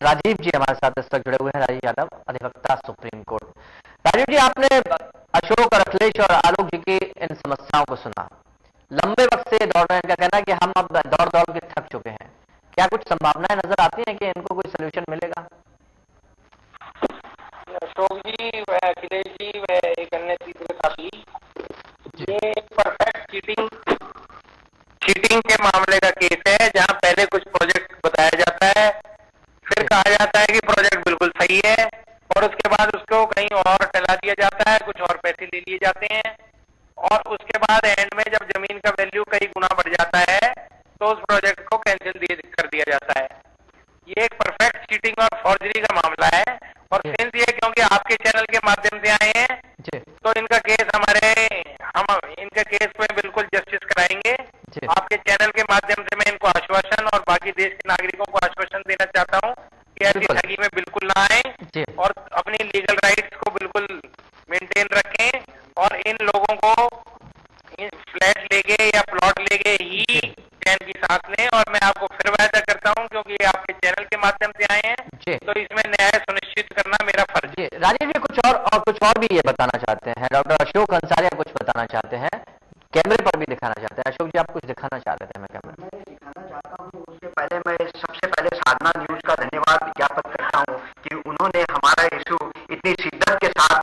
राजीव जी हमारे साथ इस वक्त जुड़े हुए हैं। राजीव यादव, अधिवक्ता सुप्रीम कोर्ट। राजीव जी, आपने अशोक और अखिलेश और आलोक जी की इन समस्याओं को सुना। लंबे वक्त से दौड़ रहे हैं, इनका कहना है कि हम अब दौड़ दौड़ के थक चुके हैं। क्या कुछ संभावनाएं नजर आती हैं कि इनको कोई सोल्यूशन मिलेगा? अशोक जी व अखिलेश जी व एक अन्य तीसरे साथी, ये परफेक्ट चीटिंग चीटिंग के मामले का केस है, जहां पहले कुछ प्रोजेक्ट बताया जाता है, फिर कहा जाता है कि प्रोजेक्ट बिल्कुल सही है, और उसके बाद उसको कहीं और टला दिया जाता है, कुछ और पैसे ले लिए जाते हैं, और उसके बाद एंड में जब जमीन का वैल्यू कई गुना बढ़ जाता है तो उस प्रोजेक्ट को कैंसिल कर दिया जाता है। ये एक परफेक्ट चीटिंग और फॉर्जरी का मामला है। और सिंस ये क्योंकि आपके चैनल के माध्यम से आए हैं, तो इनका केस हम इनके केस में बिल्कुल जस्टिस कराएंगे। आपके चैनल के माध्यम से मैं इनको आश्वासन और बाकी देश के नागरिकों को आश्वासन देना चाहता हूं कि ऐसी ठगी में बिल्कुल ना आए और अपनी लीगल राइट्स को बिल्कुल मेंटेन रखें, और इन लोगों को फ्लैट लेके या प्लॉट लेके ही चैन की सांस लें। और मैं आपको फिर वायदा करता हूं, क्योंकि ये आपके चैनल के माध्यम से आए हैं, तो इसमें न्याय सुनिश्चित करना मेरा फर्ज है। राजीव जी, कुछ और भी ये बताना चाहते हैं। डॉक्टर अशोक अंसारिया कुछ बताना चाहते हैं, कैमरे पर भी दिखाना चाहते हैं। अशोक जी, आप कुछ दिखाना चाह रहे थे? मैं दिखाना चाहता हूँ। उससे पहले मैं सबसे पहले साधना न्यूज का धन्यवाद ज्ञापित करता हूँ कि उन्होंने हमारा इशू इतनी शिद्दत के साथ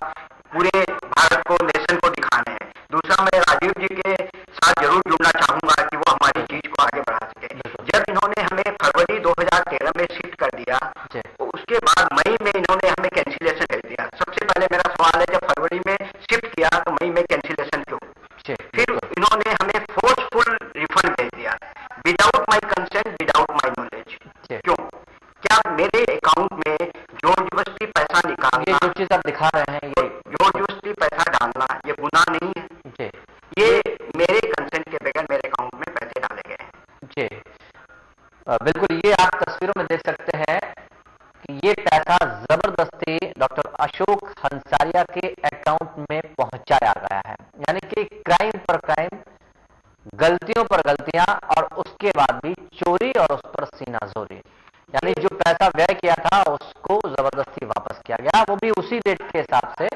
पूरे भारत को, नेशन को दिखाने हैं। दूसरा, मैं राजीव जी के साथ जरूर जुड़ना चाहूंगा कि वो हमारी चीज को आगे बढ़ा सके। जब इन्होंने हमें फरवरी 2013 में शिफ्ट कर दिया, तो उसके बाद मई में इन्होंने हमें कैंसिलेशन भेज दिया। सबसे पहले मेरा सवाल है, जब फरवरी में शिफ्ट किया तो मई में कैंसिलेशन क्यों? फिर इन्होंने हमें फोर्सफुल रिफंड भेज दिया, without my consent, without my knowledge. क्यों? क्या मेरे अकाउंट में जोर जबरदस्ती पैसा निकालना, जो चीज आप दिखा रहे हैं, ये जोर जबरदस्ती पैसा डालना, ये गुनाह नहीं है? ये मेरे कंसेंट के बगैर मेरे अकाउंट में पैसे डाले गए हैं। जी बिल्कुल, ये आप तस्वीरों में देख सकते हैं कि ये पैसा जबरदस्ती डॉक्टर अशोक हंसारिया के अकाउंट में पहुंचाया गया है। यानी कि क्राइम पर क्राइम, गलतियों पर गलतियां, और उसके बाद भी चोरी और उस पर सीना जोरी। यानी जो पैसा व्यय किया था उसको जबरदस्ती वापस किया गया, वो भी उसी रेट के हिसाब से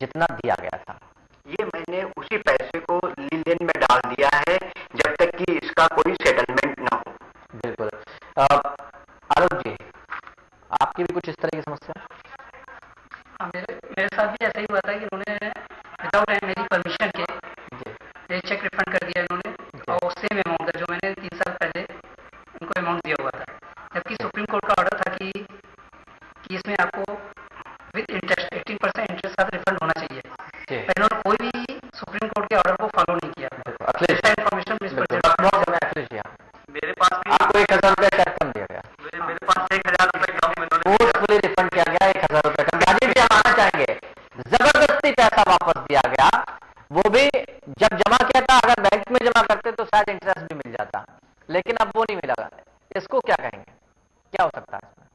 जितना दिया गया था। ये मैंने उसी पैसे को लेन देन में डाल दिया है जब तक कि इसका कोई सेटलमेंट ना हो। बिल्कुल। आलोक जी, आपकी भी कुछ इस तरह की समस्या? मेरे साथ भी ऐसा ही हुआ था कि उन्होंने विदाउट मेरी परमिशन के मेरे चेक रिफंड कर दिया इन्होंने, और सेम अमाउंट का जो मैंने 3 साल पहले उनको अमाउंट दिया हुआ था। जबकि सुप्रीम कोर्ट का ऑर्डर था कि इसमें आपको विद इंटरेस्ट 18% इंटरेस्ट साथ रिफंड होना चाहिए, पर इन्होंने कोई भी सुप्रीम कोर्ट के ऑर्डर को फॉलो नहीं किया। इन्फॉर्मेशन मेरे पास भी आपको 1000 रुपया शायद कम दिया गया। मेरे पास 1000 रुपए कम फोर्सफुली रिफंड किया गया, 1000 रुपया कम। राजीव जी, हम आना चाहेंगे, जबरदस्ती पैसा वापस दिया गया, वो भी जब जमा किया था, अगर बैंक में जमा करते तो शायद इंटरेस्ट भी मिल जाता, लेकिन अब वो नहीं मिला। इसको क्या कहेंगे, क्या हो सकता है इसमें?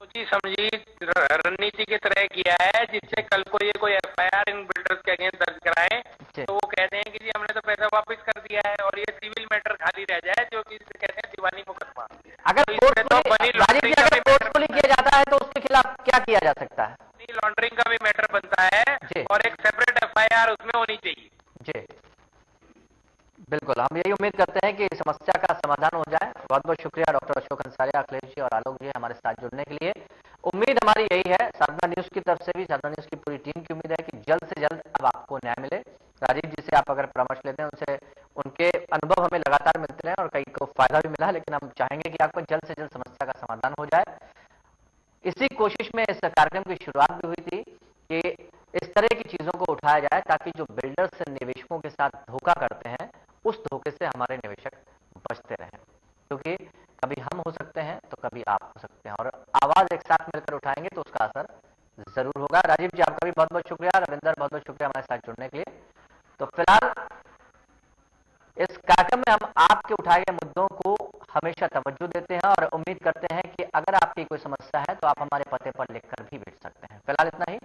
जी समझी रणनीति की तरह किया है, जिससे कल को ये कोई एफआईआर इन बिल्डर्स के अगेंस्ट दर्ज कराए तो वो कहते हैं कि जी हमने तो पैसा वापस कर दिया है, और ये सिविल मैटर खाली रह जाए, जो कि कहते हैं दीवानी मुकदमा। अगर फोर्सफुली किया जाता है तो उसके खिलाफ क्या किया जा सकता है? मनी लॉन्ड्रिंग का भी मैटर बनता है, और एक सेपरेट एफआईआर उसमें होनी चाहिए। जी बिल्कुल, हम यही उम्मीद करते हैं कि इस समस्या का समाधान हो जाए। बहुत बहुत शुक्रिया डॉक्टर अशोक अंसारिया, अखिलेश जी और आलोक जी हमारे साथ जुड़ने के लिए। उम्मीद हमारी यही है, साधना न्यूज की तरफ से भी, साधना न्यूज की पूरी टीम की उम्मीद है कि जल्द से जल्द अब आपको न्याय मिले। राजीव जी से आप अगर परामर्श लेते हैं, उनसे उनके अनुभव हमें लगातार मिलते हैं और कई को फायदा भी मिला है, लेकिन हम चाहेंगे कि आपको जल्द से जल्द समस्या का समाधान हो जाए। इसी कोशिश में इस कार्यक्रम की शुरुआत भी हुई थी कि इस तरह की चीजों को उठाया जाए, ताकि जो बिल्डर्स निवेशकों के साथ धोखा करते हैं, उस धोखे से हमारे निवेशक बचते रहें। क्योंकि कभी हम हो सकते हैं तो कभी आप हो सकते हैं, और आवाज एक साथ मिलकर उठाएंगे तो उसका असर जरूर होगा। राजीव जी, आपका भी बहुत बहुत शुक्रिया। रविंदर, बहुत बहुत शुक्रिया हमारे साथ जुड़ने के लिए। तो फिलहाल इस कार्यक्रम में हम आपके उठाए गए मुद्दों को हमेशा तवज्जो देते हैं, और उम्मीद करते हैं कि अगर आपकी कोई समस्या है तो आप हमारे पते पर लिखकर भी भेज सकते हैं। फिलहाल इतना ही।